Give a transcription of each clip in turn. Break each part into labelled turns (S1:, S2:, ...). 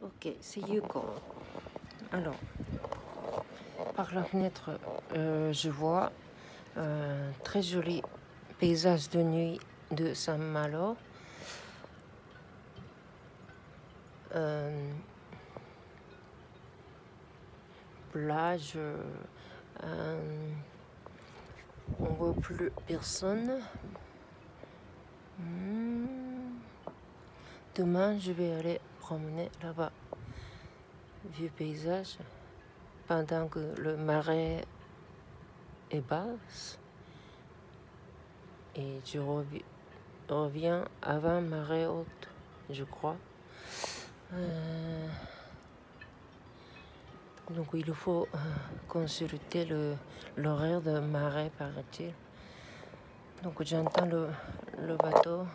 S1: Ok, c'est Yuko. Alors, par la fenêtre, je vois un très joli paysage de nuit de Saint-Malo. Plage, on voit plus personne. Demain, je vais aller promener là-bas. Vieux paysage, pendant que le marais est basse. Et je reviens avant marée haute, je crois. Donc il faut consulter l'horaire de marée, paraît-il. Donc j'entends le bateau,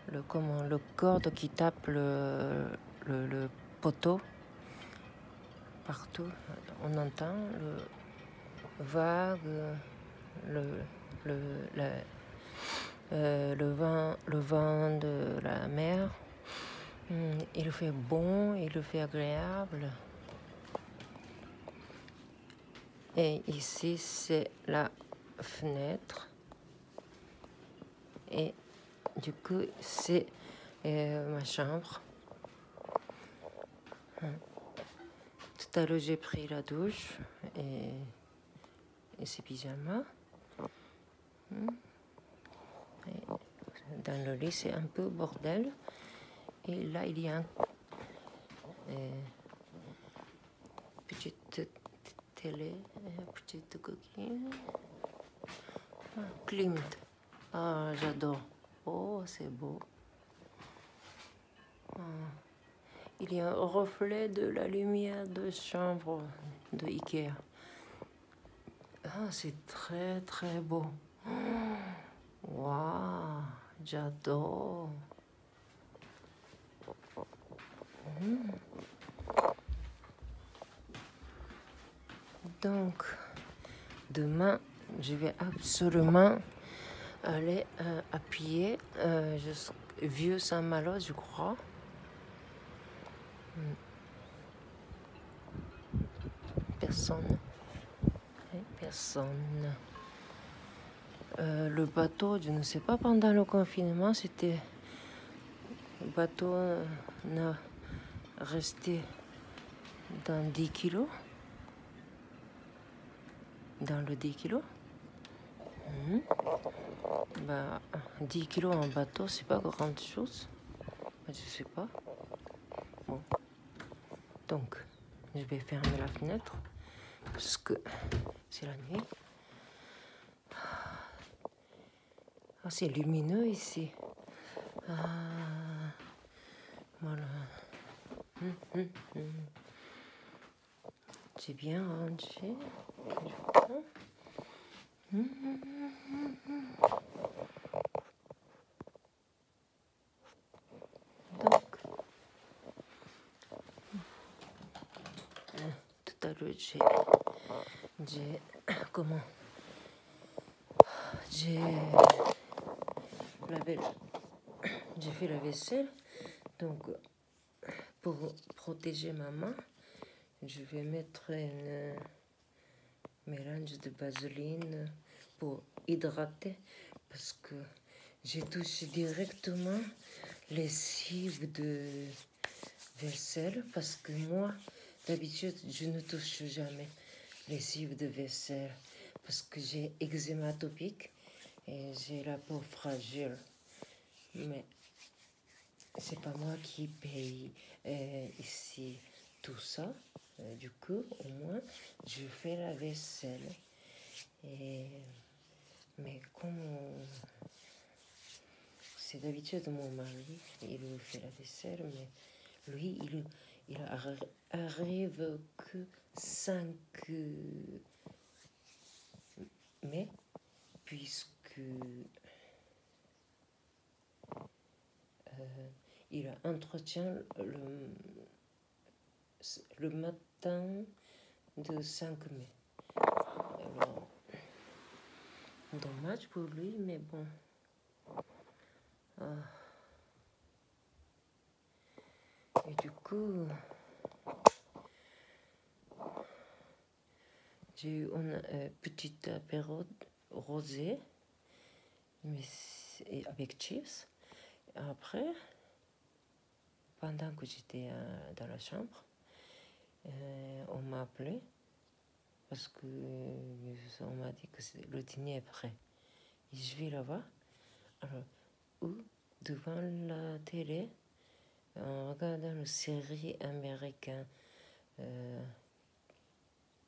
S1: le corde qui tape le poteau. Partout, on entend le vague, le vent de la mer. Il fait bon, il fait agréable. Et ici, c'est la fenêtre. Et du coup, c'est ma chambre. Tout à l'heure, j'ai pris la douche et ses pyjamas. Et dans le lit, c'est un peu bordel. Et là, il y a une petite télé, une petite coquille. Klimt. Ah, j'adore. Oh, c'est beau. Il y a un reflet de la lumière de chambre de Ikea. Ah, c'est très très beau. Waouh, j'adore. Donc, demain, je vais absolument aller à pied jusqu'à Vieux Saint-Malo, je crois. Personne. Personne. Le bateau, je ne sais pas, pendant le confinement, c'était... Le bateau n'a resté dans 10 kilos. Dans le 10 kilos. 10 kilos en bateau, c'est pas grande chose. Je sais pas. Bon. Donc, je vais fermer la fenêtre parce que c'est la nuit. Ah, c'est lumineux ici. Ah, voilà. J'ai bien rangé. Donc, tout à l'heure, j'ai fait la vaisselle. Donc, pour protéger ma main, je vais mettre un mélange de vaseline pour hydrater parce que j'ai touché directement les cives de vaisselle parce que moi, d'habitude, je ne touche jamais les cives de vaisselle parce que j'ai eczéma atopique et j'ai la peau fragile. Mais c'est pas moi qui paye ici tout ça. Du coup, au moins, je fais la vaisselle. Mais comme c'est d'habitude mon mari, il fait la vaisselle, mais lui, il arrive que 5 mai, puisque il entretient le matin de 5 mai. Alors, dommage pour lui, mais bon. Et du coup, j'ai eu une petite apéro rosé, mais avec chips. Après, pendant que j'étais dans la chambre, on m'a appelé parce que on m'a dit que le dîner est prêt. Et je vais là-bas, alors, ou devant la télé, en regardant une série américaine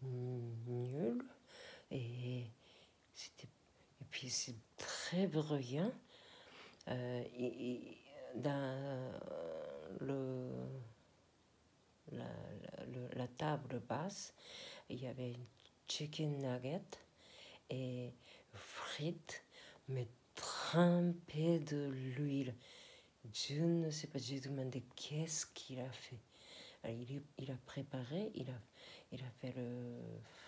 S1: nulle, et puis c'est très bruyant. Dans la table basse, il y avait une chicken nugget et frites, mais trempées de l'huile. Je ne sais pas, j'ai demandé qu'est-ce qu'il a fait. Alors, il a préparé, il a fait le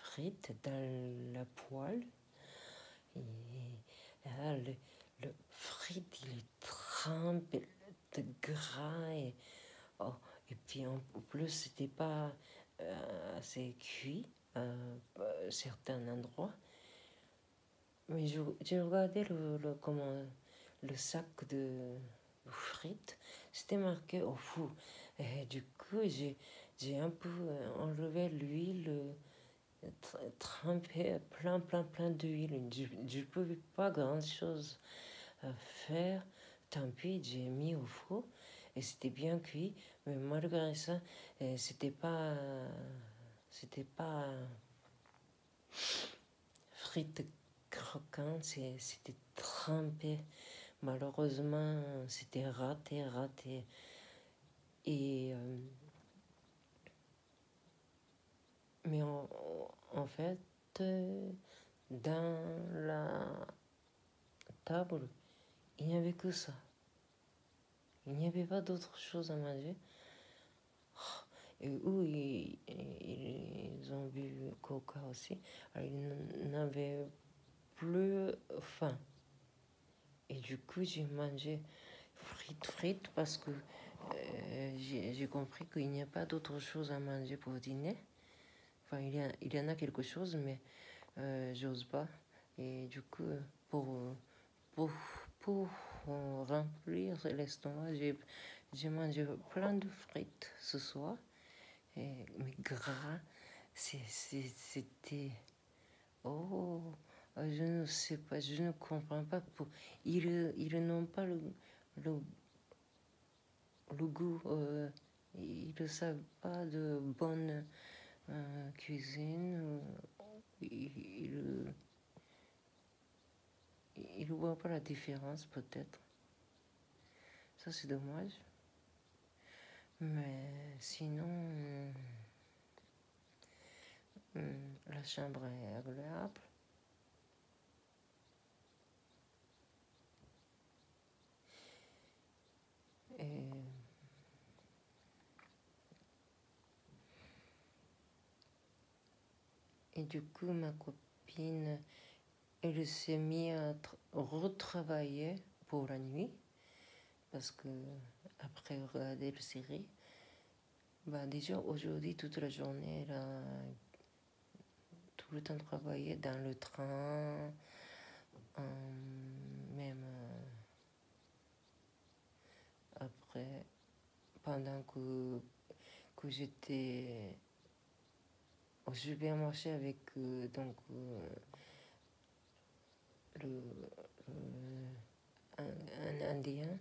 S1: frites dans la poêle. Et là, le frite, il est trempé de gras. Oh, et puis en plus, c'était pas assez cuit à certains endroits. Mais j'ai regardé le sac de frites, c'était marqué au four. Et du coup, j'ai un peu enlevé l'huile, trempé plein d'huile. Je ne pouvais pas grand-chose faire. Tant pis, j'ai mis au four et c'était bien cuit. Mais malgré ça, c'était pas frites croquantes, c'était trempé. Malheureusement, c'était raté. Et mais en fait, dans la table, il n'y avait que ça. Il n'y avait pas d'autre chose à manger. Et où ils ont bu coca aussi. Alors, ils n'avaient plus faim. Et du coup, j'ai mangé frites parce que j'ai compris qu'il n'y a pas d'autre chose à manger pour dîner. Enfin, il y en a quelque chose, mais j'ose pas. Et du coup, pour, pour remplir l'estomac, j'ai mangé plein de frites ce soir. Mais gras, c'était... Oh, je ne sais pas, je ne comprends pas. Ils n'ont pas le goût, ils ne savent pas de bonne cuisine. Ils ne voient pas la différence, peut-être. Ça, c'est dommage. Mais sinon, la chambre est agréable. Et du coup, ma copine, elle s'est mise à retravailler pour la nuit. Parce que, après regarder la série, bah déjà aujourd'hui, toute la journée, elle a tout le temps travaillé dans le train, même après, pendant que j'étais au supermarché avec un Indien,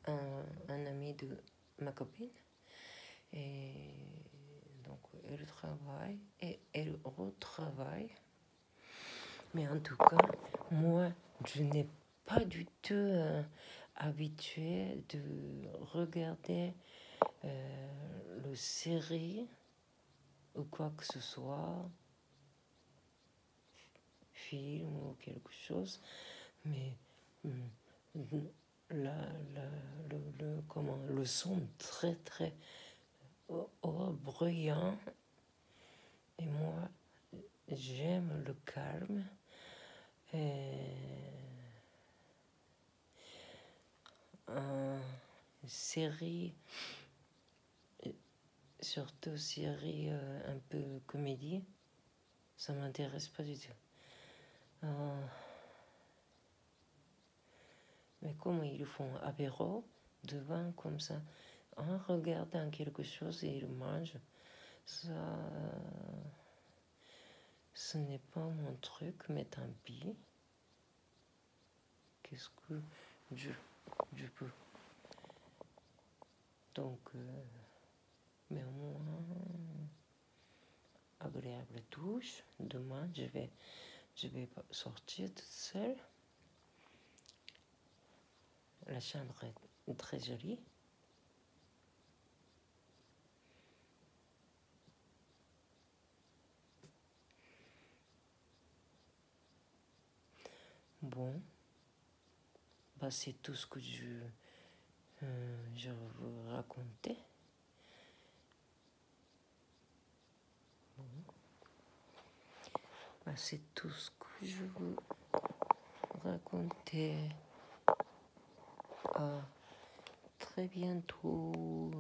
S1: un ami de ma copine. Et donc, elle travaille et elle retravaille. Mais en tout cas, moi, je n'ai pas du tout habitué de regarder le série ou quoi que ce soit, film ou quelque chose, mais le son très bruyant, et moi j'aime le calme. Une série surtout série un peu comédie, ça m'intéresse pas du tout. Mais comment ils font apéro devant comme ça, en regardant quelque chose et ils mangent, ça, ce n'est pas mon truc, mais tant pis. Qu'est-ce que je peux. Donc, mais au moins, agréable douche. Demain, je vais sortir toute seule. La chambre est très jolie. Bon, bah c'est tout ce que je veux raconter. Bon. Bah c'est tout ce que je veux raconter. À très bientôt.